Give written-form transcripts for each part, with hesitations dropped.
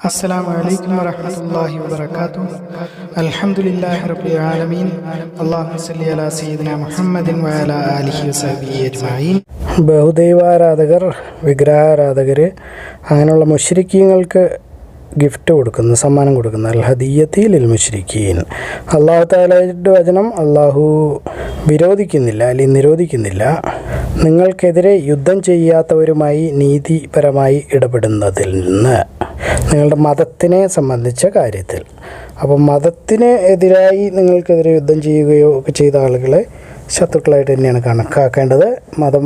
അസ്സലാമു അലൈക്കും വറഹ്മത്തുള്ളാഹി വബറകാതുഹു. അൽഹംദുലില്ലാഹി റബ്ബിൽ ആലമീൻ. അല്ലാഹുമ്മ സ്വല്ലി അലാ സയ്യിദിനാ മുഹമ്മദിൻ വഅലാ ആലിഹി വസഹ്ബിഹി അജ്മഈൻ. ബഹുദൈവാരാധകർ, വിഗ്രഹാരാധകർ, അങ്ങനെയുള്ള മുശ്രിക്കീങ്ങൾക്ക് ഗിഫ്റ്റ് കൊടുക്കുന്നു, സമ്മാനം കൊടുക്കുന്നു. അൽ ഹദിയ്യത്തി ലിൽ മുശ്രിക്കീൻ. അല്ലാഹു തആലയുടെ വചനം അല്ലാഹു വിരോധിക്കുന്നില്ല, അല്ലെങ്കിൽ നിരോധിക്കുന്നില്ല, നിങ്ങൾക്കെതിരെ യുദ്ധം ചെയ്യാത്തവരുമായി നീതിപരമായി ഇടപെടുന്നതിൽ നിന്ന്, നിങ്ങളുടെ മതത്തിനെ സംബന്ധിച്ച കാര്യത്തിൽ. അപ്പം മതത്തിന് എതിരായി നിങ്ങൾക്കെതിരെ യുദ്ധം ചെയ്യുകയോ ഒക്കെ ചെയ്ത ആളുകളെ ശത്രുക്കളായിട്ട് തന്നെയാണ് കണക്കാക്കേണ്ടത്. മതം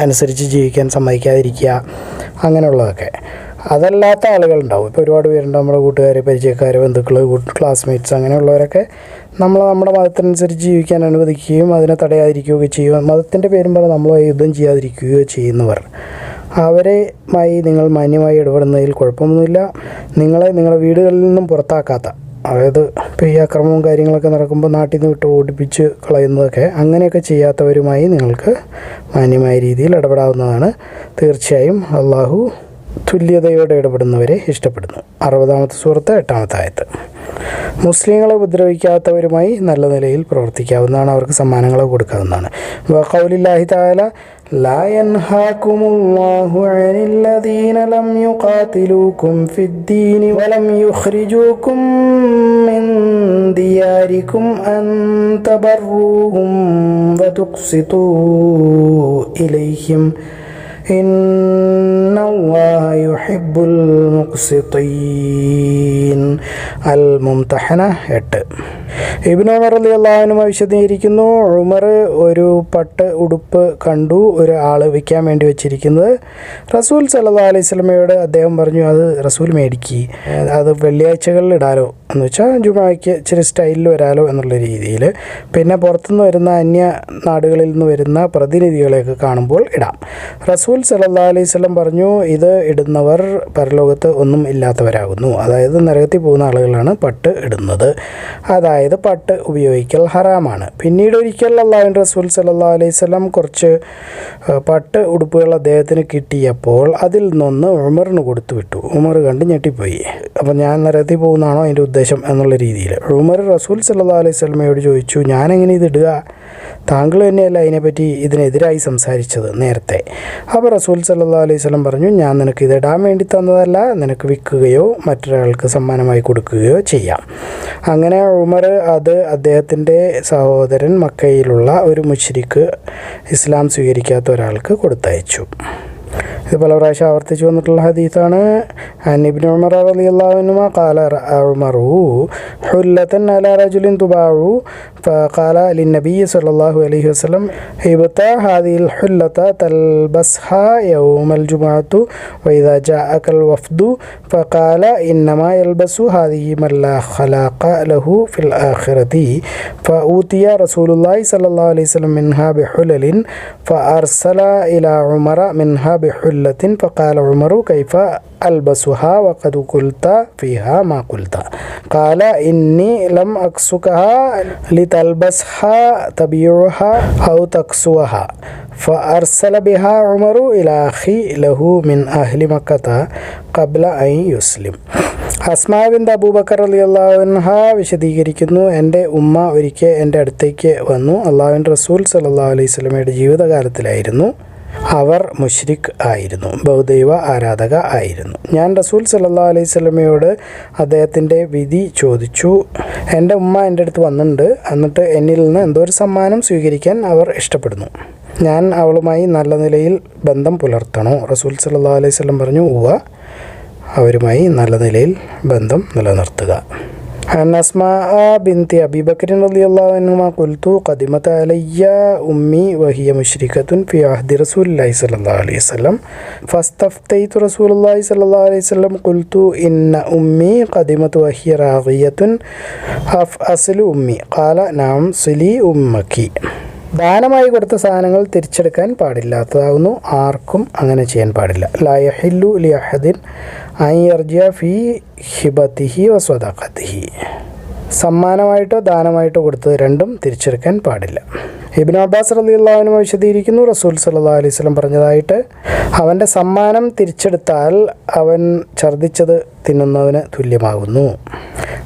അനുസരിച്ച് ജീവിക്കാൻ സമ്മതിക്കാതിരിക്കുക, അങ്ങനെയുള്ളതൊക്കെ. അതല്ലാത്ത ആളുകളുണ്ടാവും. ഇപ്പോൾ ഒരുപാട് പേരുണ്ട്, നമ്മുടെ കൂട്ടുകാർ, പരിചയക്കാർ, ബന്ധുക്കൾ, ക്ലാസ്മേറ്റ്സ്, അങ്ങനെയുള്ളവരൊക്കെ നമ്മുടെ മതത്തിനനുസരിച്ച് ജീവിക്കാൻ അനുവദിക്കുകയും അതിനെ തടയാതിരിക്കുകയൊക്കെ ചെയ്യുക, മതത്തിൻ്റെ പേരും പറഞ്ഞ് നമ്മളുമായി യുദ്ധം ചെയ്യാതിരിക്കുകയോ ചെയ്യുന്നവർ, അവരുമായി നിങ്ങൾ മാന്യമായി ഇടപെടുന്നതിൽ കുഴപ്പമൊന്നുമില്ല. നിങ്ങളുടെ വീടുകളിൽ നിന്നും പുറത്താക്കാത്ത, അതായത് ഇപ്പോൾ ഈ അക്രമവും കാര്യങ്ങളൊക്കെ നടക്കുമ്പോൾ നാട്ടിൽ നിന്ന് വിട്ട് ഓടിപ്പിച്ച് കളയുന്നതൊക്കെ, അങ്ങനെയൊക്കെ ചെയ്യാത്തവരുമായി നിങ്ങൾക്ക് മാന്യമായ രീതിയിൽ ഇടപെടാവുന്നതാണ്. തീർച്ചയായും അള്ളാഹു തുല്യതയോടെ ഇടപെടുന്നവരെ ഇഷ്ടപ്പെടുന്നു. 60-ാമത്തെ സൂറത്ത് 8-ാമത്തെ ആയത്ത്. മുസ്ലിങ്ങളെ ഉപദ്രവിക്കാത്തവരുമായി നല്ല നിലയിൽ പ്രവർത്തിക്കാവുന്നതാണ്, അവർക്ക് സമ്മാനങ്ങൾ കൊടുക്കാവുന്നതാണ്. വഖൗലില്ലാഹി തആല ലാ യൻഹാകുമുല്ലാഹു അനിൽ ലദീന ലം യുഖാതിലൂകും ഫിദ്ദീനി വലം യുഖ്രിജൂകും മിൻ ദിയാരികും അൻ തബറൂഹും വതുഖ്സിതൂ ഇലൈഹിം ഇന്നല്ലാഹ യുഹിബ്ബുൽ മുഖ്സിതീൻ. അൽ മുംതഹന 8. ഇബ്നു ഉമർ റളിയല്ലാഹു അൻഹു വിശദീകരിക്കുന്നു, ഉമർ ഒരു പട്ട് ഉടുപ്പ് കണ്ടു ഒരു ആൾ വിൽക്കാൻ വേണ്ടി വെച്ചിരിക്കുന്നത്. റസൂൽ സല്ലല്ലാഹു അലൈഹി വസല്ലമയോട് അദ്ദേഹം പറഞ്ഞു, അത് റസൂൽ മേടിക്കി, അത് വെള്ളിയാഴ്ചകളിൽ ഇടാലോ, എന്ന് വെച്ചാൽ ജുമായ്ക്ക് ഇച്ചിരി സ്റ്റൈലിൽ വരാലോ എന്നുള്ള രീതിയിൽ. പിന്നെ പുറത്തുനിന്ന് വരുന്ന അന്യ നാടുകളിൽ നിന്ന് വരുന്ന പ്രതിനിധികളെയൊക്കെ കാണുമ്പോൾ ഇടാം. റസൂൽ സല്ലല്ലാഹു അലൈഹി വസല്ലം പറഞ്ഞു, ഇത് ഇടുന്നവർ പരലോകത്ത് ഒന്നും ഇല്ലാത്തവരാകുന്നു. അതായത് നരകത്തിൽ പോകുന്ന ആളുകളാണ് പട്ട് ഇടുന്നത്. അതായത് പട്ട് ഉപയോഗിക്കൽ ഹറാമാണ്. പിന്നീട് ഒരിക്കൽ അല്ലാഹുവിൻ്റെ റസൂൽ സല്ലല്ലാഹു അലൈഹി വസല്ലം കുറച്ച് പട്ട് ഉടുപ്പുകൾ അദ്ദേഹത്തിന് കിട്ടിയപ്പോൾ അതിൽ നിന്നൊന്ന് ഉമറിന് കൊടുത്തു വിട്ടു. ഉമർ കണ്ട് ഞെട്ടിപ്പോയി. അപ്പോൾ ഞാൻ നരകത്തിൽ പോകുന്നതാണോ അതിൻ്റെ ഉദ്ദേശം എന്നുള്ള രീതിയിൽ ഉമർ റസൂൽ സല്ലല്ലാഹു അലൈഹി വസല്ലമയോട് ചോദിച്ചു, ഞാനെങ്ങനെ ഇതിടുക? താങ്കൾ തന്നെയല്ല അതിനെപ്പറ്റി ഇതിനെതിരായി സംസാരിച്ചത് നേരത്തെ. അപ്പോൾ റസൂൽ സല്ലല്ലാഹു അലൈഹി വസല്ലം പറഞ്ഞു, ഞാൻ നിനക്ക് ഇതിടാൻ വേണ്ടി തന്നതല്ല, നിനക്ക് വിൽക്കുകയോ മറ്റൊരാൾക്ക് സമ്മാനമായി കൊടുക്കുകയോ ചെയ്യാം. അങ്ങനെ ഉമർ അത് അദ്ദേഹത്തിൻ്റെ സഹോദരൻ മക്കയിലുള്ള ഒരു മുശ്രിക്ക്, ഇസ്ലാം സ്വീകരിക്കാത്ത ഒരാൾക്ക് കൊടുത്തയച്ചു. ഇത് പല പ്രാവശ്യം ആവർത്തിച്ചു വന്നിട്ടുള്ള ഹദീസാണ്. ഇബ്നു ഉമർ റളിയല്ലാഹു അൻഹു ഖാല റഅ ഉമറു ഹുല്ലതൻ അലാ റജുലിൻ തുബാഉ ഫഖാല ലിന്നബി സ്വല്ലല്ലാഹു അലൈഹി വസല്ലം ഇബ്താ ഹാദിഹിൽ ഹുല്ലത തൽബസ്ഹാ യൗമൽ ജുമുഅത്തു വഇദാ ജാഅകൽ വഫ്ദു ഫഖാല ഇന്നമാ യൽബസു ഹാദിഹി മൻ ലാ ഖലാഖ ലഹു ഫിൽ ആഖിറതി ഫഊതിയ റസൂലുള്ളാഹി സ്വല്ലല്ലാഹു അലൈഹി വസല്ലം മിൻഹാ ബിഹുലലിൻ ഫഅർസല ഇലാ ഉമറ മിൻഹാ ബിഹുല്ലത്തിൻ ഫഖാല ഉമറു കൈഫ അൽബസുഹാ വഖദ് ഖുൽത ഫീഹാ മാ ഖുൽത ഖാല ഇന്നി ലം അക്സുകഹാ ലിതൽബസ്ഹാ തബിഉഹാ ഔ തക്സുഹാ ഫഅർസല ബിഹാ ഉമറു ഇലാ അഖി ലഹു മിൻ അഹ്ലി മക്കത ഖബ്ല അൻ യുസ്ലിം. അസ്മാ ബിൻത് അബൂബക്കർ റളിയല്ലാഹു അൻഹ വിശദീകരിക്കുന്നു, എൻ്റെ ഉമ്മ ഒരിക്കൽ എൻ്റെ അടുത്തേക്ക് വന്നു. അല്ലാഹുവിൻ്റെ റസൂൽ സല്ലല്ലാഹു അലൈഹി വസല്ലമയുടെ ജീവിതകാലത്തിലായിരുന്നു. അവർ മുശ്രിക് ആയിരുന്നു, ബഹുദൈവ ആരാധക ആയിരുന്നു. ഞാൻ റസൂൽ സല്ലല്ലാഹു അലൈഹി വസല്ലമയോട് അദ്ദേഹത്തിൻ്റെ വിധി ചോദിച്ചു. എൻ്റെ ഉമ്മ എൻ്റെ അടുത്ത് വന്നിട്ടുണ്ട്, എന്നിട്ട് എന്നിൽ നിന്ന് എന്തോ ഒരു സമ്മാനം സ്വീകരിക്കാൻ അവർ ഇഷ്ടപ്പെടുന്നു. ഞാൻ അവളുമായി നല്ല നിലയിൽ ബന്ധം പുലർത്തണോ? റസൂൽ സല്ലല്ലാഹു അലൈഹി വസല്ലം പറഞ്ഞു, ഉവ്വ, അവരുമായി നല്ല നിലയിൽ ബന്ധം നിലനിർത്തുക. അസ്മാ ബിൻതി അബീ ബക്കർ റളിയല്ലാഹു അൻഹുമാ ഖുൽതു ഖദിമത അലയ്യ ഉമ്മി വഹിയ മുശ്രികത്തുൻ ഫി അഹ്ദി റസൂലില്ലാഹി സ്വല്ലല്ലാഹു അലൈഹി വസല്ലം ഫസ്തഫ്തൈതു റസൂലുള്ളാഹി സ്വല്ലല്ലാഹു അലൈഹി വസല്ലം ഖുൽതു ഇന്ന ഉമ്മി ഖദിമതു വഹിയ റാഗിയത്തുൻ അസ്ലു ഉമ്മി ഖാല നഅം സിലി ഉമ്മക്കി. ദാനമായി കൊടുത്ത സാധനങ്ങൾ തിരിച്ചെടുക്കാൻ പാടില്ലാത്തതാകുന്നു, ആർക്കും അങ്ങനെ ചെയ്യാൻ പാടില്ല. ലാ യഹില്ലു ലി അഹദിൻ അൻ യർജിഅ ഫീ ഹിബതിഹി വ സ്വദഖതിഹി. സമ്മാനമായിട്ടോ ദാനമായിട്ടോ കൊടുത്തത് രണ്ടും തിരിച്ചെടുക്കാൻ പാടില്ല. ഇബ്നു അബ്ബാസ് റളിയല്ലാഹു അൻഹു വിശദീകരിക്കുന്നു, റസൂൽ സല്ലല്ലാഹു അലൈഹി വസല്ലം പറഞ്ഞതായിട്ട്, അവൻ്റെ സമ്മാനം തിരിച്ചെടുത്താൽ അവൻ ഛർദ്ദിച്ചത് തിന്നുന്നവന് തുല്യമാകുന്നു.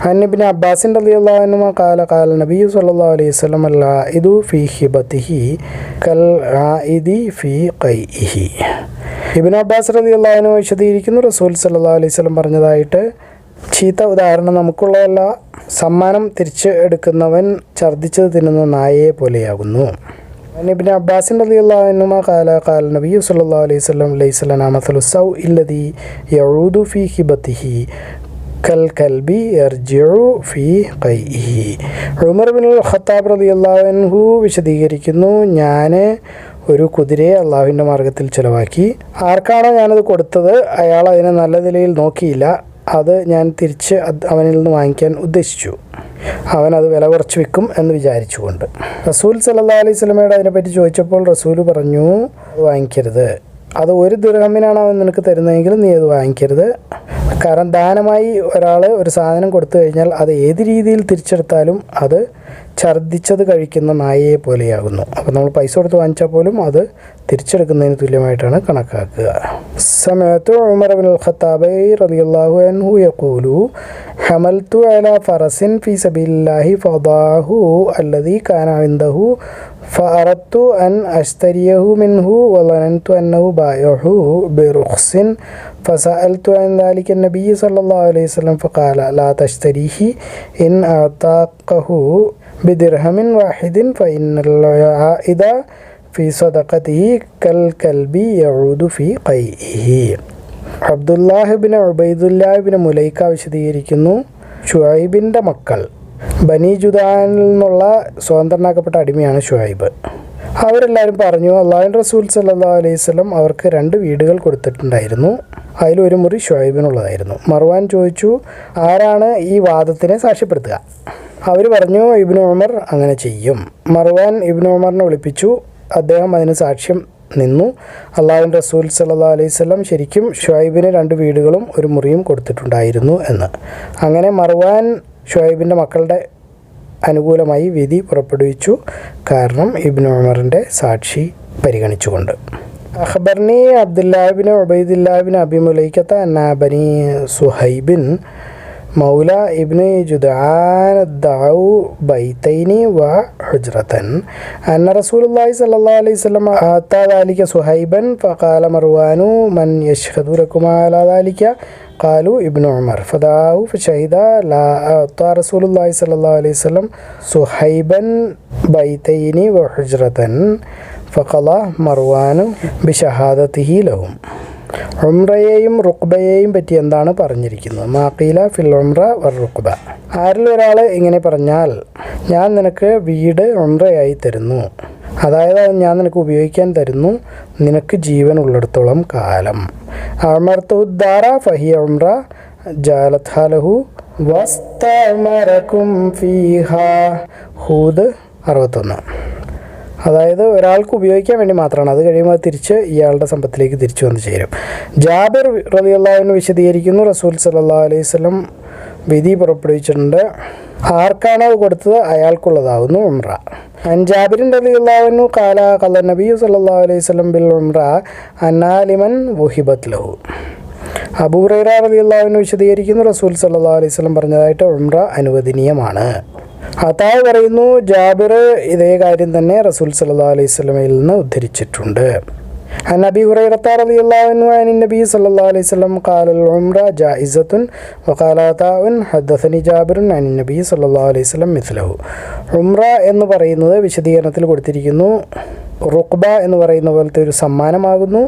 അൻ ഇബ്നു അബ്ബാസ് റളിയല്ലാഹു അൻഹു ഖാല ഖാല നബി സല്ലല്ലാഹു അലൈഹി വസല്ലം അൽ-ആഇദു ഫീ ഹിബതിഹി കൽ ആഇദി ഫീ ഖൈഇഹി. ഇബ്നു അബ്ബാസ് റളിയല്ലാഹു അൻഹു വിശദീകരിക്കുന്നു, റസൂൽ സല്ലല്ലാഹു അലൈഹി വസല്ലം പറഞ്ഞതായിട്ട്, ചീത്ത ഉദാഹരണം നമുക്കുള്ളതല്ല, സമ്മാനം തിരിച്ച് എടുക്കുന്നവൻ ഛർദ്ദിച്ചത് തിന്നുന്ന നായയെ പോലെയാകുന്നു. ഇബ്നു അബ്ബാസ് റളിയല്ലാഹു അൻഹു ഖാല ഖാല നബി സല്ലല്ലാഹു അലൈഹി വസല്ലം ലൈസ ലനാ മസലു സൗഇ അല്ലദീ യഊദു ഫീ ഹിബതിഹി കൽ കൽബി യർജിഉ ഫീ ഖൈഇഹി. ഉമർ ഇബ്നുൽ ഖത്താബ് റളിയല്ലാഹു അൻഹു വിശദീകരിക്കുന്നു, ഞാൻ ഒരു കുതിരയെ അള്ളാഹുവിൻ്റെ മാർഗ്ഗത്തിൽ ചിലവാക്കി. ആർക്കാണോ ഞാനത് കൊടുത്തത് അയാൾ അതിനെ നല്ല നിലയിൽ നോക്കിയില്ല. അത് ഞാൻ തിരിച്ച് അവനിൽ നിന്ന് വാങ്ങിക്കാൻ ഉദ്ദേശിച്ചു. അവനത് വില കുറച്ച് വിൽക്കും എന്ന് വിചാരിച്ചുകൊണ്ട്. റസൂൽ സല്ലല്ലാഹു അലൈഹി വസല്ലമയോട് അതിനെപ്പറ്റി ചോദിച്ചപ്പോൾ റസൂൽ പറഞ്ഞു, അത് വാങ്ങിക്കരുത്. അത് 1 ദിർഹമിനാണ് അവൻ നിനക്ക് തരുന്നതെങ്കിൽ നീ അത് വാങ്ങിക്കരുത്. കാരണം ദാനമായി ഒരാൾ ഒരു സാധനം കൊടുത്തു കഴിഞ്ഞാൽ അത് ഏത് രീതിയിൽ തിരിച്ചെടുത്താലും അത് ഛർദ്ദിച്ചത് കഴിക്കുന്ന നായയെ പോലെയാകുന്നു. അപ്പോൾ നമ്മൾ പൈസ കൊടുത്ത് വാങ്ങിച്ചാൽ പോലും അത് തിരിച്ചെടുക്കുന്നതിന് തുല്യമായിട്ടാണ് കണക്കാക്കുക. സമയത്ത് ഉമർ ഇബ്നുൽ ഖത്താബ് റളിയല്ലാഹു അൻഹു യഖൂലു ഹമൽതു അലാ ഫറസിൻ ഫീ സബീലില്ലാഹി ഫദാഹു അല്ലദീ കാന ഇൻദഹു ഫഅറദ്തു അൻ അശ്തരിയഹു മിൻഹു വളനൻതു അന്നഹു ബായഹു ബിറുഖ്സിൻ ഫസഅൽതു അൻ ദാലിക നബിയ്യ സല്ലല്ലാഹു അലൈഹി വസല്ലം ഫഖാല ലാ തശ്തരിഹി ഇൻ അതാഖഹു ബിദിർഹമിൻ വാഹിദിൻ ഫഇന്നൽ ആഇദ ഫീ സദഖതിഹി കൽ കൽബി യഊദു ഫീ ഖൈഇഹി. അബ്ദുല്ലാഹ് ഇബ്നു ഉബൈദുല്ലാഹ് ഇബ്നു മുലൈക്ക വിശദീകരിക്കുന്നു, ശുഐബിൻ്റെ മക്കൾ ബനി ജുദാനിൽ നിന്നുള്ള സ്വതന്ത്രനാക്കപ്പെട്ട അടിമയാണ് ശുഐബ്. അവരെല്ലാവരും പറഞ്ഞു, അല്ലാഹുവിൻ്റെ റസൂൽ സല്ലല്ലാഹു അലൈഹി വസല്ലം അവർക്ക് 2 വീടുകൾ കൊടുത്തിട്ടുണ്ടായിരുന്നു. അതിലൊരു മുറി ശുഐബിനുള്ളതായിരുന്നു. മർവാൻ ചോദിച്ചു, ആരാണ് ഈ വാദത്തിനെ സാക്ഷ്യപ്പെടുത്തുക? അവർ പറഞ്ഞു, ഇബ്നു ഉമർ അങ്ങനെ ചെയ്യും. മർവാൻ ഇബ്നു ഉമറിനെ വിളിപ്പിച്ചു. അദ്ദേഹം അതിന് സാക്ഷ്യം നിന്നു. അല്ലാഹുവിൻ്റെ റസൂൽ സല്ലല്ലാഹു അലൈഹി വസല്ലം ശരിക്കും ശുഐബിന് 2 വീടുകളും 1 മുറിയും കൊടുത്തിട്ടുണ്ടായിരുന്നു എന്ന്. അങ്ങനെ മർവാൻ ശുഐബിൻ്റെ മക്കളുടെ അനുകൂലമായി വിധി പുറപ്പെടുവിച്ചു. കാരണം ഇബ്നു ഉമറിൻ്റെ സാക്ഷി പരിഗണിച്ചുകൊണ്ട്. അഖ്ബർനി അബ്ദുല്ലാഹ് ഇബ്നു ഉബൈദില്ലാഹ് ഇബ്നു അബി മുലൈക്കത്ത അന്ന ബനി സുഹൈബിൻ മൗല ഇബ്നു ജുദആൻ ദഅു ബൈതൈനി വ ഹുജ്റതൻ അന്ന റസൂലുള്ളാഹി സ്വല്ലല്ലാഹു അലൈഹി വസല്ലം ആതാ ദാലിക സുഹൈബൻ ഫഖാല മർവാനു മൻ യശ്ഹദു ലകുമാ അലാ ദാലിക ഖാലു ഇബ്നു ഉമർ ഫദാഉ ഫശഹിദ ലാ ആതാ റസൂലുള്ളാഹി സ്വല്ലല്ലാഹു അലൈഹി വസല്ലം സുഹൈബൻ ബൈതൈനി വ ഹുജ്റതൻ ഫഖല മർവാനു ബിശഹാദതിഹി ലഹും. ഉംറയെയും റുക്ബയെയും പറ്റി എന്താണ് പറഞ്ഞിരിക്കുന്നത്? മാഖീല ഫിൽ ഉംറ വർ റുക്ബ. ആരിൽ ഒരാൾ ഇങ്ങനെ പറഞ്ഞാൽ, ഞാൻ നിനക്ക് വീട് ഉംറയായി തരുന്നു, അതായത് ഞാൻ നിനക്ക് ഉപയോഗിക്കാൻ തരുന്നു, നിനക്ക് ജീവൻ ഉള്ളിടത്തോളം കാലം. അമർത്തുദ്ദാറ ഫഹിയ ഉംറ ജാലത്ഹാലഹു വസ്തമറകും ഫീഹാ. ഹൂദ് 61. അതായത് ഒരാൾക്ക് ഉപയോഗിക്കാൻ വേണ്ടി മാത്രമാണ്, അത് കഴിയുമ്പോൾ തിരിച്ച് ഇയാളുടെ സമ്പത്തിലേക്ക് തിരിച്ചു വന്ന് ചേരും. ജാബിർ റളിയല്ലാഹു അൻഹു വിശദീകരിക്കുന്നു, റസൂൽ സല്ലല്ലാഹു അലൈഹി വസല്ലം വിധി പുറപ്പെടുവിച്ചിട്ടുണ്ട്, ആർക്കാണ് അത് കൊടുത്തത് അയാൾക്കുള്ളതാകുന്നു ഉംറ. അൻ ജാബിറിൻ റളിയല്ലാഹു അൻഹു ഖാല ഖല നബി സല്ലല്ലാഹു അലൈഹി വസല്ലം ബിൽ ഉംറ അന്നാലിമൻ വഹിബത് ലഹു. അബൂ ഹുറൈറ റളിയല്ലാഹു അൻഹു വിശദീകരിക്കുന്നു, റസൂൽ സല്ലല്ലാഹു അലൈഹി വസല്ലം പറഞ്ഞതായിട്ട് ഉംറ അനുവദനീയമാണ്. അതായത് പറയുന്നു, ജാബിർ ഇതേ കാര്യം തന്നെ റസൂൽ സല്ലല്ലാഹു അലൈഹി വസല്ലമയിൽ നിന്ന് ഉദ്ധരിച്ചിട്ടുണ്ട്. അൻ അബീ ഹുറൈറത റളിയല്ലാഹു അൻഹു അൻ നബി സല്ലല്ലാഹു അലൈഹി വസല്ലം ഖാല അൽ ഉംറ ജായിസത്തുൻ വഖാല താഉൻ ഹദ്ദസനി ജാബിറുൻ അൻ നബി സല്ലല്ലാഹു അലൈഹി വസല്ലം മിസ്ലഹു. ഉംറ എന്ന് പറയുന്നത് വിശദീകരണത്തിൽ കൊടുത്തിരിക്കുന്നു, റുക്ബ എന്ന് പറയുന്ന പോലത്തെ ഒരു സമ്മാനമാകുന്നു.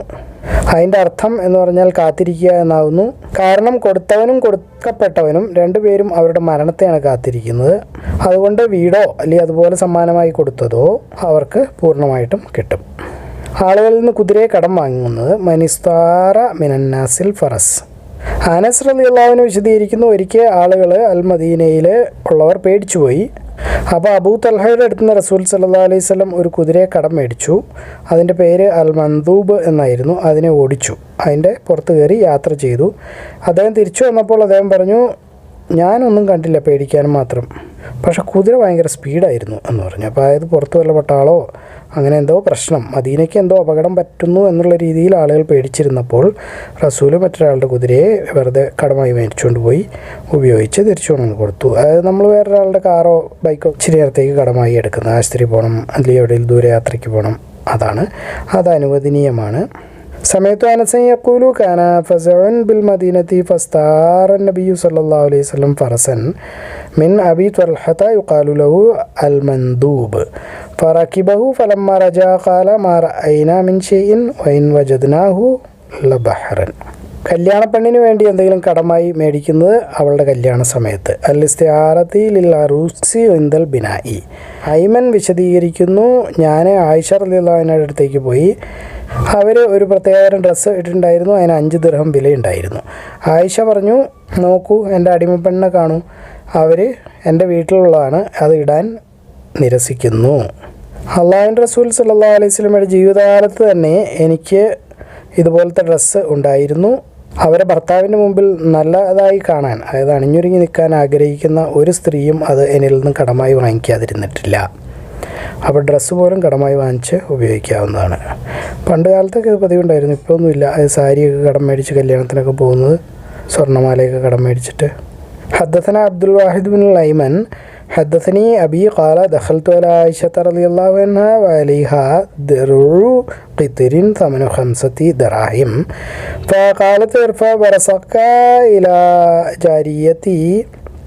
അതിൻ്റെ അർത്ഥം എന്ന് പറഞ്ഞാൽ കാത്തിരിക്കുക എന്നാകുന്നു. കാരണം കൊടുത്തവനും കൊടുക്കപ്പെട്ടവനും 2 പേരും അവരുടെ മരണത്തെയാണ് കാത്തിരിക്കുന്നത്. അതുകൊണ്ട് വീടോ അല്ലെങ്കിൽ അതുപോലെ സമ്മാനമായി കൊടുത്തതോ അവർക്ക് പൂർണ്ണമായിട്ടും കിട്ടും. ആളുകളിൽ നിന്ന് കുതിരയെ കടം വാങ്ങുന്നത് മനിസ്താറ മിനന്നാസിൽ ഫറസ്. അനസ് റളിയല്ലാഹു അൻഹു വിശദീകരിക്കുന്നു, ഒരിക്കൽ ആളുകൾ അൽ മദീനയിൽ ഉള്ളവർ പേടിച്ചുപോയി. അപ്പോൾ അബൂ തൽഹയുടെ അടുത്ത് നിന്ന് റസൂൽ സല്ലല്ലാഹു അലൈഹി വസല്ലം ഒരു കുതിരയെ കടം മേടിച്ചു. അതിൻ്റെ പേര് അൽ മന്ദൂബ് എന്നായിരുന്നു. അതിനെ ഓടിച്ചു, അതിൻ്റെ പുറത്ത് കയറി യാത്ര ചെയ്തു. അദ്ദേഹം തിരിച്ചു വന്നപ്പോൾ അദ്ദേഹം പറഞ്ഞു, ഞാനൊന്നും കണ്ടില്ല പേടിക്കാനും മാത്രം, പക്ഷെ കുതിര ഭയങ്കര സ്പീഡായിരുന്നു എന്ന് പറഞ്ഞു. അപ്പോൾ അതായത് പുറത്ത് വല്ല പട്ടാളോ അങ്ങനെ എന്തോ പ്രശ്നം, മദീനയ്ക്ക് എന്തോ അപകടം പറ്റുന്നു എന്നുള്ള രീതിയിൽ ആളുകൾ പേടിച്ചിരുന്നപ്പോൾ റസൂൽ മറ്റൊരാളുടെ കുതിരയെ വെറുതെ കടമായി മേടിച്ചുകൊണ്ട് പോയി ഉപയോഗിച്ച് തിരിച്ചു കൊണ്ടു കൊടുത്തു. അതായത് നമ്മൾ വേറൊരാളുടെ കാറോ ബൈക്കോ ഇച്ചിരി നേരത്തേക്ക് കടമായി എടുക്കുന്നത്, ആശുപത്രി പോകണം അല്ലെങ്കിൽ എവിടെയെങ്കിലും ദൂരയാത്രയ്ക്ക് പോകണം, അത് അനുവദനീയമാണ്. സമയത്തു അനസൻ യഖൂലു കാന ഫസഉൻ ബിൽ മദീനത്തി ഫസ്താറ നബിയു സല്ലല്ലാഹു അലൈഹി വസല്ലം ഫറസൻ മിൻ അബി ത്വൽഹത യുഖാലു ലഹു അൽ മൻദൂബ് ഫറകിബഹു ഫലമ്മ റജഅ ഖാല മാ റഅയ്നാ മിൻ ഷൈഇൻ വഇൻ വജദ്നാഹു ലബഹറൻ. കല്യാണ പെണ്ണിന് വേണ്ടി എന്തെങ്കിലും കടമായി മേടിക്കുന്നത് അവളുടെ കല്യാണ സമയത്ത്. അൽ ഇസ്തിആറത്തി ലിൽ അറൂസി ഇൻദൽ ബിനാഇ. ഐമൻ വിശദീകരിക്കുന്നു, ഞാൻ ആയിഷ റളിയല്ലാഹു അൻഹയുടെ അടുത്തേക്ക് പോയി. അവർ ഒരു പ്രത്യേകതരം ഡ്രസ്സ് ഇട്ടിട്ടുണ്ടായിരുന്നു, അതിന് 5 ദിർഹം വിലയുണ്ടായിരുന്നു. ആയിഷ പറഞ്ഞു, നോക്കൂ എൻ്റെ അടിമപ്പെണ്ണിനെ കാണൂ, അവർ എൻ്റെ വീട്ടിലുള്ളതാണ്, അത് ഇടാൻ നിരസിക്കുന്നു. അള്ളാഹുവിൻ്റെ റസൂൽ സല്ലല്ലാഹു അലൈഹി വസല്ലമയുടെ ജീവിതകാലത്ത് തന്നെ എനിക്ക് ഇതുപോലത്തെ ഡ്രസ്സ് ഉണ്ടായിരുന്നു. അവരെ ഭർത്താവിൻ്റെ മുമ്പിൽ നല്ലതായി കാണാൻ, അതായത് അണിഞ്ഞൊരുങ്ങി നിൽക്കാൻ ആഗ്രഹിക്കുന്ന ഒരു സ്ത്രീയും അത് എന്നിൽ നിന്ന് കടമായി വാങ്ങിക്കാതിരുന്നിട്ടില്ല. അപ്പോൾ ഡ്രസ്സ് പോലും കടമായി വാങ്ങിച്ച് ഉപയോഗിക്കാവുന്നതാണ്. പണ്ട് കാലത്തൊക്കെ ഇത് പതിവുണ്ടായിരുന്നു, ഇപ്പോൾ ഒന്നുമില്ല. അത് സാരിയൊക്കെ കടം മേടിച്ച് കല്യാണത്തിനൊക്കെ പോകുന്നത്, സ്വർണ്ണമാലയൊക്കെ കടം മേടിച്ചിട്ട്. ഹദ്ദസന അബ്ദുൽ വാഹിദ് ബിൻ അയ്മൻ ഹദ്ദസനി അബി ഖാല ദഖൽതു അലാ ആയിഷത റളിയല്ലാഹു അൻഹാ വഅലൈഹാ ദിർഉ ഖിത്രിൻ തമനു 5 ദറാഹിം ഫഖാലത് ഇർഫഅ ബറസക ഇലാ ജാരിയതി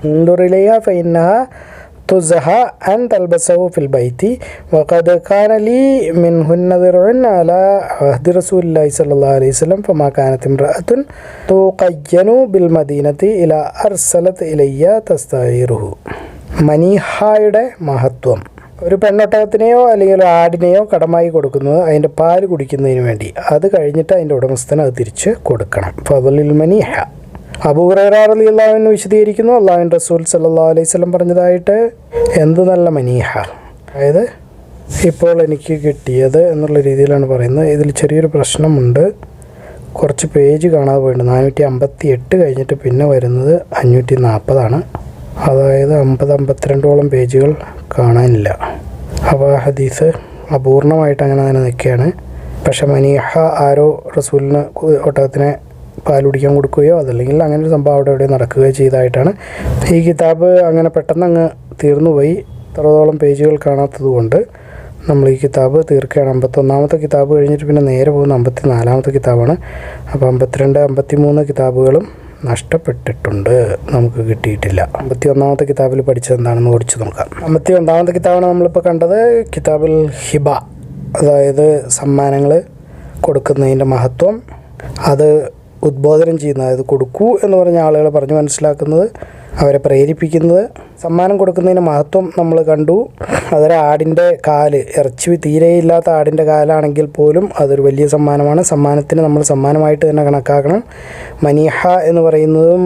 انظر إليها فإنها تزهى أن تلبسه في البيت وقد كان لي منهن درع على عهد رسول الله صلى الله عليه وسلم فما كانت امرأة تقين بالمدينة إلى أرسلت إلي تستعيره. മനീഹായുടെ മഹത്വം. ഒരു പെണ്ണൊട്ടകത്തിനെയോ അല്ലെങ്കിൽ ഒരു ആടിനെയോ കടമായി കൊടുക്കുന്നത് അതിൻ്റെ പാല് കുടിക്കുന്നതിന് വേണ്ടി, അത് കഴിഞ്ഞിട്ട് അതിൻ്റെ ഉടമസ്ഥന് അത് തിരിച്ച് കൊടുക്കണം. ഫദലുൽ മനീഹ. അബൂ ഹുറൈറ റളിയല്ലാഹു അൻഹു വിശദീകരിക്കുന്നു, അല്ലാഹുവിൻ്റെ റസൂൽ സല്ലല്ലാഹു അലൈഹി വസല്ലം പറഞ്ഞതായിട്ട്, എന്ത് നല്ല മനീഹ, അതായത് ഇപ്പോൾ എനിക്ക് കിട്ടിയത് എന്നുള്ള രീതിയിലാണ് പറയുന്നത്. ഇതിൽ ചെറിയൊരു പ്രശ്നമുണ്ട്, കുറച്ച് പേജ് കാണാതെ പോയിട്ടുണ്ട്. 458 കഴിഞ്ഞിട്ട് പിന്നെ വരുന്നത് 540 അതായത് 50-52 പേജുകൾ കാണാനില്ല. അപ്പോൾ ആ ഹദീസ് അപൂർണമായിട്ട് അങ്ങനെ തന്നെ നിൽക്കുകയാണ്. പക്ഷേ മനീഹ ആരോ റസൂലിന് ഒട്ടകത്തിനെ പാൽ കുടിക്കാൻ കൊടുക്കുകയോ അതല്ലെങ്കിൽ അങ്ങനെ ഒരു സംഭവം അവിടെ എവിടെ നടക്കുകയോ ചെയ്തതായിട്ടാണ്. ഈ കിതാബ് അങ്ങനെ പെട്ടെന്ന് അങ്ങ് തീർന്നുപോയി, ഇത്രത്തോളം പേജുകൾ കാണാത്തത് കൊണ്ട് നമ്മൾ ഈ കിതാബ് തീർക്കുകയാണ്. 51ാമത്തെ കിതാബ് കഴിഞ്ഞിട്ട് പിന്നെ നേരെ പോകുന്ന 54ാമത്തെ കിതാബാണ്. അപ്പോൾ 52, 53 കിതാബുകളും നഷ്ടപ്പെട്ടിട്ടുണ്ട്, നമുക്ക് കിട്ടിയിട്ടില്ല. 51ാമത്തെ കിതാബിൽ പഠിച്ചത് എന്താണെന്ന് ഓടിച്ചു നോക്കാം. 51ാമത്തെ കിതാബാണ് നമ്മളിപ്പോൾ കണ്ടത്, കിതാബുൽ ഹിബ, അതായത് സമ്മാനങ്ങൾ കൊടുക്കുന്നതിൻ്റെ മഹത്വം, അത് ഉദ്ബോധനം ചെയ്യുന്നത്, അതായത് കൊടുക്കൂ എന്ന് പറഞ്ഞ ആളുകളെ പറഞ്ഞു മനസ്സിലാക്കുന്നത്, അവരെ പ്രേരിപ്പിക്കുന്നത്. സമ്മാനം കൊടുക്കുന്നതിന് മഹത്വം നമ്മൾ കണ്ടു. അതൊരു ആടിൻ്റെ കാല്, ഇറച്ചി തീരെയില്ലാത്ത ആടിൻ്റെ കാലാണെങ്കിൽ പോലും അതൊരു വലിയ സമ്മാനമാണ്. സമ്മാനത്തിന് നമ്മൾ സമ്മാനമായിട്ട് തന്നെ കണക്കാക്കണം. മനീഹ എന്ന് പറയുന്നതും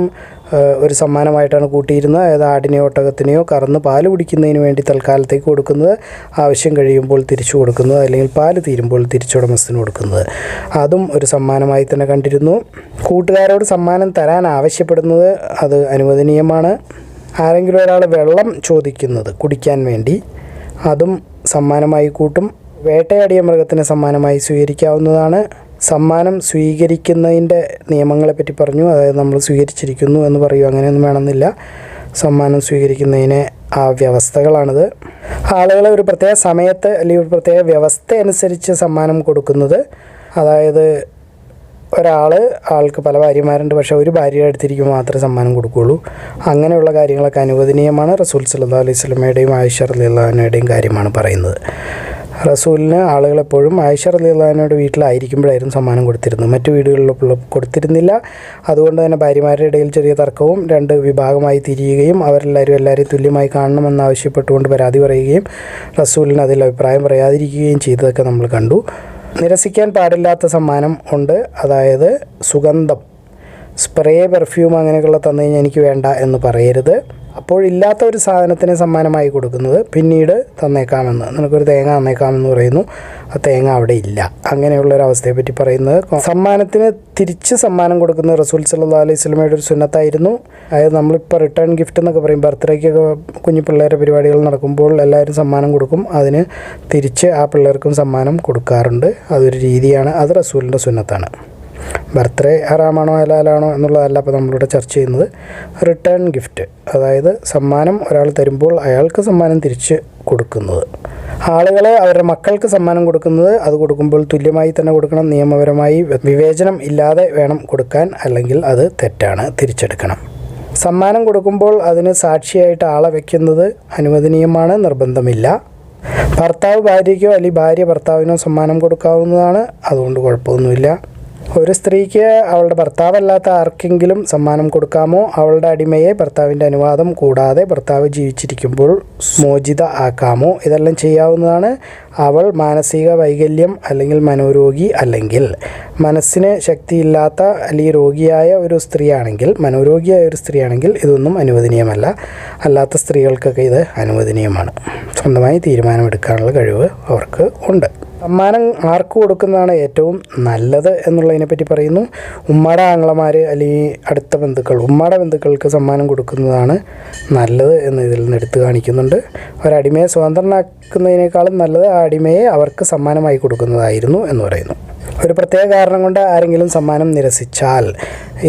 ഒരു സമ്മാനമായിട്ടാണ് കൂട്ടിയിരുന്നത്. അതായത് ആടിനെയോ ഒട്ടകത്തിനെയോ കറന്ന് പാല് കുടിക്കുന്നതിന് വേണ്ടി തൽക്കാലത്തേക്ക് കൊടുക്കുന്നത്, ആവശ്യം കഴിയുമ്പോൾ തിരിച്ചു കൊടുക്കുന്നത്, അല്ലെങ്കിൽ പാല് തീരുമ്പോൾ തിരിച്ചുടമസ്ഥന് കൊടുക്കുന്നത്, അതും ഒരു സമ്മാനമായി തന്നെ കണ്ടിരുന്നു. കൂട്ടുകാരോട് സമ്മാനം തരാൻ ആവശ്യപ്പെടുന്നത് അത് അനുവദനീയമാണ്. ആരെങ്കിലും ഒരാൾ വെള്ളം ചോദിക്കുന്നത് കുടിക്കാൻ വേണ്ടി, അതും സമ്മാനമായി കൂട്ടും. വേട്ടയാടിയ മൃഗത്തിന് സമ്മാനമായി സ്വീകരിക്കാവുന്നതാണ്. സമ്മാനം സ്വീകരിക്കുന്നതിൻ്റെ നിയമങ്ങളെപ്പറ്റി പറഞ്ഞു, അതായത് നമ്മൾ സ്വീകരിച്ചിരിക്കുന്നു എന്ന് പറയും, അങ്ങനെയൊന്നും വേണമെന്നില്ല. സമ്മാനം സ്വീകരിക്കുന്നതിന് ആ വ്യവസ്ഥകളാണിത്. ആളുകൾ ഒരു പ്രത്യേക സമയത്ത് അല്ലെങ്കിൽ ഒരു പ്രത്യേക വ്യവസ്ഥ അനുസരിച്ച് സമ്മാനം കൊടുക്കുന്നത്, അതായത് ആൾക്ക് പല ഭാര്യമാരുണ്ട്, പക്ഷേ ഒരു ഭാര്യയുടെ അടുത്തിരിക്കുമ്പോൾ മാത്രമേ സമ്മാനം കൊടുക്കുകയുള്ളൂ. അങ്ങനെയുള്ള കാര്യങ്ങളൊക്കെ അനുവദനീയമാണ്. റസൂൽ സല്ലല്ലാഹു അലൈഹി വസല്ലമയുടെയും ആയിഷ റളിയല്ലാഹു അൻഹയുടെയും കാര്യമാണ് പറയുന്നത്. റസൂലിന് ആളുകളെപ്പോഴും ആയിഷ റളിയല്ലാഹു അൻഹയുടെ വീട്ടിലായിരിക്കുമ്പോഴായിരുന്നു സമ്മാനം കൊടുത്തിരുന്നത്, മറ്റു വീടുകളിൽ കൊടുത്തിരുന്നില്ല. അതുകൊണ്ട് തന്നെ ഭാര്യമാരുടെ ഇടയിൽ ചെറിയ തർക്കവും 2 വിഭാഗമായി തിരിയുകയും എല്ലാവരെയും തുല്യമായി കാണണമെന്നാവശ്യപ്പെട്ടുകൊണ്ട് പരാതി പറയുകയും റസൂലിന് അതിൽ അഭിപ്രായം പറയാതിരിക്കുകയും ചെയ്തതൊക്കെ നമ്മൾ കണ്ടു. നിരസിക്കാൻ പാടില്ലാത്ത സമ്മാനം ഉണ്ട്, അതായത് സുഗന്ധം, സ്പ്രേ, പെർഫ്യൂം അങ്ങനെയൊക്കെയുള്ള തന്നു കഴിഞ്ഞാൽ എനിക്ക് വേണ്ട എന്ന് പറയരുത്. അപ്പോഴില്ലാത്ത ഒരു സാധനത്തിന് സമ്മാനമായി കൊടുക്കുന്നത് പിന്നീട് തന്നേക്കാമെന്ന്, നിനക്കൊരു തേങ്ങ തന്നേക്കാമെന്ന് പറയുന്നു, ആ തേങ്ങ അവിടെ ഇല്ല. അങ്ങനെയുള്ളൊരവസ്ഥയെ പറ്റി പറയുന്നത്. സമ്മാനത്തിന് തിരിച്ച് സമ്മാനം കൊടുക്കുന്നത് റസൂൽ സല്ലല്ലാഹു അലൈഹി വസല്ലമയുടെ ഒരു സുന്നത്തായിരുന്നു. അതായത് നമ്മളിപ്പോൾ റിട്ടേൺ ഗിഫ്റ്റ് എന്നൊക്കെ പറയും, ബർത്ത്ഡേക്കൊക്കെ കുഞ്ഞു പിള്ളേരുടെ പരിപാടികൾ നടക്കുമ്പോൾ എല്ലാവരും സമ്മാനം കൊടുക്കും, അതിന് തിരിച്ച് ആ പിള്ളേർക്കും സമ്മാനം കൊടുക്കാറുണ്ട്. അതൊരു രീതിയാണ്, അത് റസൂലിൻ്റെ സുന്നത്താണ്. ബർത്ത്ഡേ ഹറാമാണോ ഹലാലാണോ എന്നുള്ളതല്ല അപ്പോൾ നമ്മളിവിടെ ചർച്ച ചെയ്യുന്നത്. റിട്ടേൺ ഗിഫ്റ്റ്, അതായത് സമ്മാനം ഒരാൾ തരുമ്പോൾ അയാൾക്ക് സമ്മാനം തിരിച്ച് കൊടുക്കുന്നത്. ആളുകൾ അവരുടെ മക്കൾക്ക് സമ്മാനം കൊടുക്കുന്നത്, അത് കൊടുക്കുമ്പോൾ തുല്യമായി തന്നെ കൊടുക്കണം, നിയമപരമായി വിവേചനം ഇല്ലാതെ വേണം കൊടുക്കാൻ, അല്ലെങ്കിൽ അത് തെറ്റാണ്, തിരിച്ചെടുക്കണം. സമ്മാനം കൊടുക്കുമ്പോൾ അതിന് സാക്ഷിയായിട്ട് ആളെ വയ്ക്കുന്നത് അനുവദനീയമാണ്, നിർബന്ധമില്ല. ഭർത്താവ് ഭാര്യയ്ക്കോ അല്ലെങ്കിൽ ഭാര്യ ഭർത്താവിനോ സമ്മാനം കൊടുക്കാവുന്നതാണ്, അതുകൊണ്ട് കുഴപ്പമൊന്നുമില്ല. ഒരു സ്ത്രീക്ക് അവളുടെ ഭർത്താവല്ലാത്ത ആർക്കെങ്കിലും സമ്മാനം കൊടുക്കാമോ? അവളുടെ അടിമയെ ഭർത്താവിൻ്റെ അനുവാദം കൂടാതെ ഭർത്താവ് ജീവിച്ചിരിക്കുമ്പോൾ മോചിത ആക്കാമോ? ഇതെല്ലാം ചെയ്യാവുന്നതാണ്. അവൾ മാനസിക വൈകല്യം അല്ലെങ്കിൽ മനോരോഗി അല്ലെങ്കിൽ മനസ്സിന് ശക്തിയില്ലാത്ത അല്ലെങ്കിൽ രോഗിയായ ഒരു സ്ത്രീയാണെങ്കിൽ, മനോരോഗിയായ ഒരു സ്ത്രീയാണെങ്കിൽ ഇതൊന്നും അനുവദനീയമല്ല. അല്ലാത്ത സ്ത്രീകൾക്കൊക്കെ ഇത് അനുവദനീയമാണ്. സ്വന്തമായി തീരുമാനമെടുക്കാനുള്ള കഴിവ് അവർക്ക് ഉണ്ട്. സമ്മാനം ആർക്ക് കൊടുക്കുന്നതാണ് ഏറ്റവും നല്ലത് എന്നുള്ളതിനെപ്പറ്റി പറയുന്നു. ഉമ്മയുടെ ആങ്ങളമാർ അല്ലെങ്കിൽ അടുത്ത ബന്ധുക്കൾ, ഉമ്മയുടെ ബന്ധുക്കൾക്ക് സമ്മാനം കൊടുക്കുന്നതാണ് നല്ലത് എന്ന് ഇതിൽ നിന്ന് എടുത്തു കാണിക്കുന്നുണ്ട്. ഒരടിമയെ സ്വതന്ത്രനാക്കുന്നതിനേക്കാളും നല്ലത് ആ അടിമയെ അവർക്ക് സമ്മാനമായി കൊടുക്കുന്നതായിരുന്നു എന്ന് പറയുന്നു. ഒരു പ്രത്യേക കാരണം കൊണ്ട് ആരെങ്കിലും സമ്മാനം നിരസിച്ചാൽ,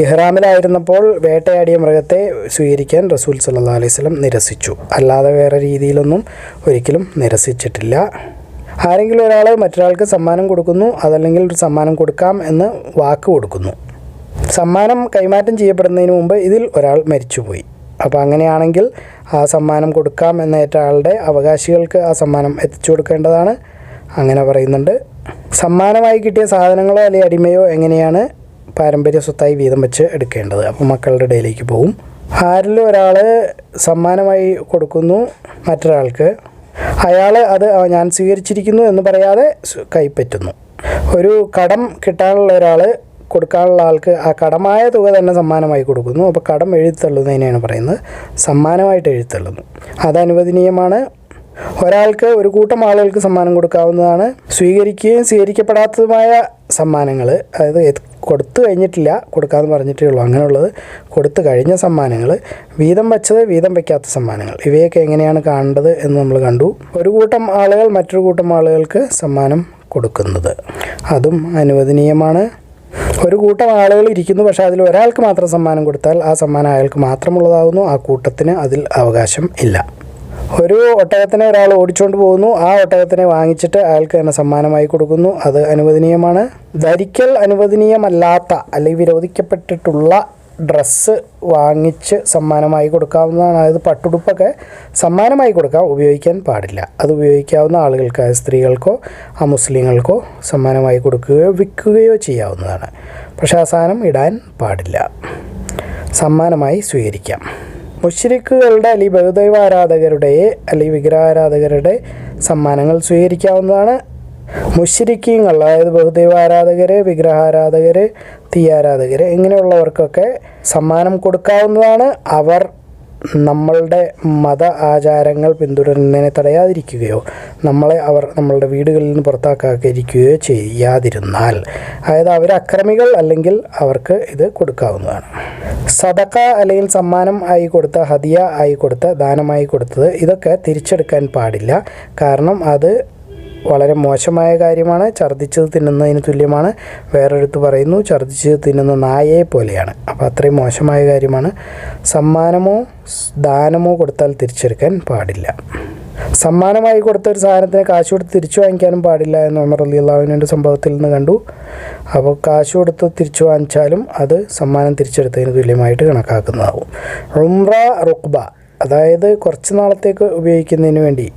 ഇഹ്റാമിലായിരുന്നപ്പോൾ വേട്ടയാടിയ മൃഗത്തെ സ്വീകരിക്കാൻ റസൂൽ സല്ലല്ലാഹു അലൈഹി വസല്ലം നിരസിച്ചു. അല്ലാതെ വേറെ രീതിയിലൊന്നും ഒരിക്കലും നിരസിച്ചിട്ടില്ല. ആരെങ്കിലും ഒരാൾ മറ്റൊരാൾക്ക് സമ്മാനം കൊടുക്കുന്നു, അതല്ലെങ്കിൽ ഒരു സമ്മാനം കൊടുക്കാം എന്ന് വാക്ക് കൊടുക്കുന്നു. സമ്മാനം കൈമാറ്റം ചെയ്യപ്പെടുന്നതിന് മുമ്പ് ഇതിൽ ഒരാൾ മരിച്ചുപോയി. അപ്പോൾ അങ്ങനെയാണെങ്കിൽ ആ സമ്മാനം കൊടുക്കാം എന്നേറ്റ ആളുടെ അവകാശികൾക്ക് ആ സമ്മാനം എത്തിച്ചു കൊടുക്കേണ്ടതാണ്. അങ്ങനെ പറയുന്നുണ്ട്. സമ്മാനമായി കിട്ടിയ സാധനങ്ങളോ അല്ലെങ്കിൽ അടിമയോ എങ്ങനെയാണ് പാരമ്പര്യ സ്വത്തായി വീതം വെച്ച് എടുക്കേണ്ടത്? അപ്പോൾ മക്കളുടെ ഇടയിലേക്ക് പോകും. ആരിലും ഒരാൾ സമ്മാനമായി കൊടുക്കുന്നു മറ്റൊരാൾക്ക്, അയാൾ അത് ഞാൻ സ്വീകരിച്ചിരിക്കുന്നു എന്ന് പറയാതെ കൈപ്പറ്റുന്നു. ഒരു കടം കിട്ടാനുള്ള ഒരാൾ കൊടുക്കാനുള്ള ആൾക്ക് ആ കടമായ തുക തന്നെ സമ്മാനമായി കൊടുക്കുന്നു. അപ്പോൾ കടം എഴുതിത്തള്ളുന്നതിനെയാണ് പറയുന്നത് സമ്മാനമായിട്ട് എഴുതിത്തള്ളുന്നു. അത് അനുവദനീയമാണ്. ഒരാൾക്ക് ഒരു കൂട്ടം ആളുകൾക്ക് സമ്മാനം കൊടുക്കാവുന്നതാണ്. സ്വീകരിക്കുകയും സ്വീകരിക്കപ്പെടാത്തതുമായ സമ്മാനങ്ങൾ, അതായത് കൊടുത്തു കഴിഞ്ഞിട്ടില്ല, കൊടുക്കാമെന്ന് പറഞ്ഞിട്ടേ ഉള്ളൂ, അങ്ങനെയുള്ളത് കൊടുത്തു കഴിഞ്ഞ സമ്മാനങ്ങൾ, വീതം വെച്ചത് വീതം വയ്ക്കാത്ത സമ്മാനങ്ങൾ, ഇവയൊക്കെ എങ്ങനെയാണ് കാണേണ്ടത് എന്ന് നമ്മൾ കണ്ടു. ഒരു കൂട്ടം ആളുകൾ മറ്റൊരു കൂട്ടം ആളുകൾക്ക് സമ്മാനം കൊടുക്കുന്നത് അതും അനുവദനീയമാണ്. ഒരു കൂട്ടം ആളുകൾ ഇരിക്കുന്നു, പക്ഷേ അതിൽ ഒരാൾക്ക് മാത്രം സമ്മാനം കൊടുത്താൽ ആ സമ്മാനം അയാൾക്ക് മാത്രമുള്ളതാകുന്നു, ആ കൂട്ടത്തിന് അതിൽ അവകാശം ഇല്ല. ഒരു ഒട്ടകത്തിനെ ഒരാൾ ഓടിച്ചുകൊണ്ട് പോകുന്നു, ആ ഒട്ടകത്തിനെ വാങ്ങിച്ചിട്ട് അയാൾക്ക് തന്നെ സമ്മാനമായി കൊടുക്കുന്നു, അത് അനുവദനീയമാണ്. ധരിക്കൽ അനുവദനീയമല്ലാത്ത അല്ലെങ്കിൽ വിരോധിക്കപ്പെട്ടിട്ടുള്ള ഡ്രസ്സ് വാങ്ങിച്ച് സമ്മാനമായി കൊടുക്കാവുന്നതാണ്. അതായത് പട്ടുടുപ്പൊക്കെ സമ്മാനമായി കൊടുക്കാം, ഉപയോഗിക്കാൻ പാടില്ല. അത് ഉപയോഗിക്കാവുന്ന ആളുകൾക്ക്, സ്ത്രീകൾക്കോ അമുസ്ലിങ്ങൾക്കോ സമ്മാനമായി കൊടുക്കുകയോ വിൽക്കുകയോ ചെയ്യാവുന്നതാണ്. പക്ഷേ ആ സാധനം ഇടാൻ പാടില്ല, സമ്മാനമായി സ്വീകരിക്കാം. മുശ്രിക്കുകളുടെ അല്ലെങ്കിൽ ബഹുദൈവ ആരാധകരുടെ അല്ലെങ്കിൽ വിഗ്രഹാരാധകരുടെ സമ്മാനങ്ങൾ സ്വീകരിക്കാവുന്നതാണ്. മുശ്രിക്കീങ്ങൾ, അതായത് ബഹുദൈവ ആരാധകർ, വിഗ്രഹാരാധകർ, തീയാരാധകർ ഇങ്ങനെയുള്ളവർക്കൊക്കെ സമ്മാനം കൊടുക്കാവുന്നതാണ്. അവർ നമ്മളുടെ മത ആചാരങ്ങൾ പിന്തുടരുന്നതിനെ തടയാതിരിക്കുകയോ അവർ നമ്മളുടെ വീടുകളിൽ നിന്ന് പുറത്താക്കാതിരിക്കുകയോ ചെയ്യാതിരുന്നാൽ, അതായത് അവർ അക്രമികൾ അല്ലെങ്കിൽ അവർക്ക് ഇത് കൊടുക്കാവുന്നതാണ്. സദക്ക അല്ലെങ്കിൽ സമ്മാനം ആയി കൊടുത്ത, ഹദിയ ആയി കൊടുത്ത, ദാനമായി കൊടുത്തത് ഇതൊക്കെ തിരിച്ചെടുക്കാൻ പാടില്ല. കാരണം അത് വളരെ മോശമായ കാര്യമാണ്, ഛർദ്ദിച്ചത് തിന്നുന്നതിന് തുല്യമാണ്. വേറൊരിടത്ത് പറയുന്നു ഛർദ്ദിച്ചത് തിന്നുന്ന നായയെ പോലെയാണ്. അപ്പോൾ അത്രയും മോശമായ കാര്യമാണ്. സമ്മാനമോ ദാനമോ കൊടുത്താൽ തിരിച്ചെടുക്കാൻ പാടില്ല. സമ്മാനമായി കൊടുത്ത ഒരു സാധനത്തിന് കാശ് കൊടുത്ത് തിരിച്ചു വാങ്ങിക്കാനും പാടില്ല എന്ന് ഉമർ റളിയല്ലാഹു അൻഹുവിൻ്റെ സംഭവത്തിൽ നിന്ന് കണ്ടു. അപ്പോൾ കാശ് കൊടുത്ത് തിരിച്ചു വാങ്ങിച്ചാലും അത് സമ്മാനം തിരിച്ചെടുത്തതിന് തുല്യമായിട്ട് കണക്കാക്കുന്നതാവും. ഉംറ റുഖ്ബ, അതായത് കുറച്ച് നാളത്തേക്ക് ഉപയോഗിക്കുന്നതിന് വേണ്ടി,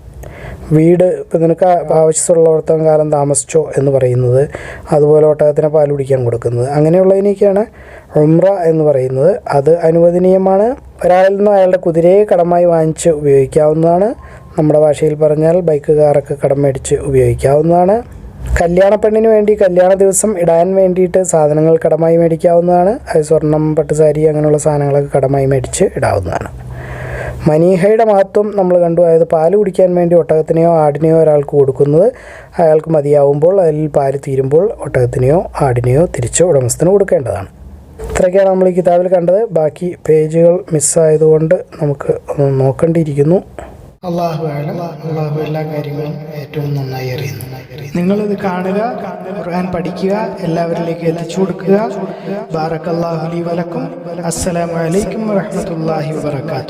വീട് ഇപ്പം നിനക്ക് ആവശ്യമുള്ളിടത്തോളം കാലം താമസിച്ചോ എന്ന് പറയുന്നത്, അതുപോലെ ഒട്ടകത്തിനെ പാൽ കുടിക്കാൻ കൊടുക്കുന്നത്, അങ്ങനെയുള്ളതിനൊക്കെയാണ് ഉംറ എന്ന് പറയുന്നത്. അത് അനുവദനീയമാണ്. ഒരാളിൽ നിന്ന് അയാളുടെ കുതിരയെ കടമായി വാങ്ങിച്ച് ഉപയോഗിക്കാവുന്നതാണ്. നമ്മുടെ ഭാഷയിൽ പറഞ്ഞാൽ ബൈക്ക്, കാറൊക്കെ കടം മേടിച്ച് ഉപയോഗിക്കാവുന്നതാണ്. കല്യാണ പെണ്ണിന് വേണ്ടി കല്യാണ ദിവസം ഇടാൻ വേണ്ടിയിട്ട് സാധനങ്ങൾ കടമായി മേടിക്കാവുന്നതാണ്. അത് സ്വർണം, പട്ടുസാരി അങ്ങനെയുള്ള സാധനങ്ങളൊക്കെ കടമായി മേടിച്ച് ഇടാവുന്നതാണ്. മനീഹയുടെ മഹത്വം നമ്മൾ കണ്ടു. അതായത് പാല് കുടിക്കാൻ വേണ്ടി ഒട്ടകത്തിനെയോ ആടിനെയോ ഒരാൾക്ക് കൊടുക്കുന്നത് അയാൾക്ക് മതിയാവുമ്പോൾ അതിൽ പാല് തീരുമ്പോൾ ഒട്ടകത്തിനെയോ ആടിനെയോ തിരിച്ച് ഉടമസ്ഥന് കൊടുക്കേണ്ടതാണ്. ഇത്രയൊക്കെയാണ് നമ്മൾ ഈ കിതാബിൽ കണ്ടത്. ബാക്കി പേജുകൾ മിസ്സായതുകൊണ്ട് നമുക്ക് നോക്കേണ്ടിയിരിക്കുന്നു. അല്ലാഹു അഅലം. അല്ലാഹു എല്ലാ കാര്യങ്ങളും ഏറ്റവും നന്നായി അറിയുന്നു. നിങ്ങളിത് കാണുക, ഖുർആൻ പഠിക്കുക, എല്ലാവരിലേക്ക് എത്തിച്ചു കൊടുക്കുക. ബാറക്കല്ലാഹു ലി വലക്കും. അസ്സലാമു അലൈക്കും വറഹ്മത്തുള്ളാഹി വബറകാതുഹു.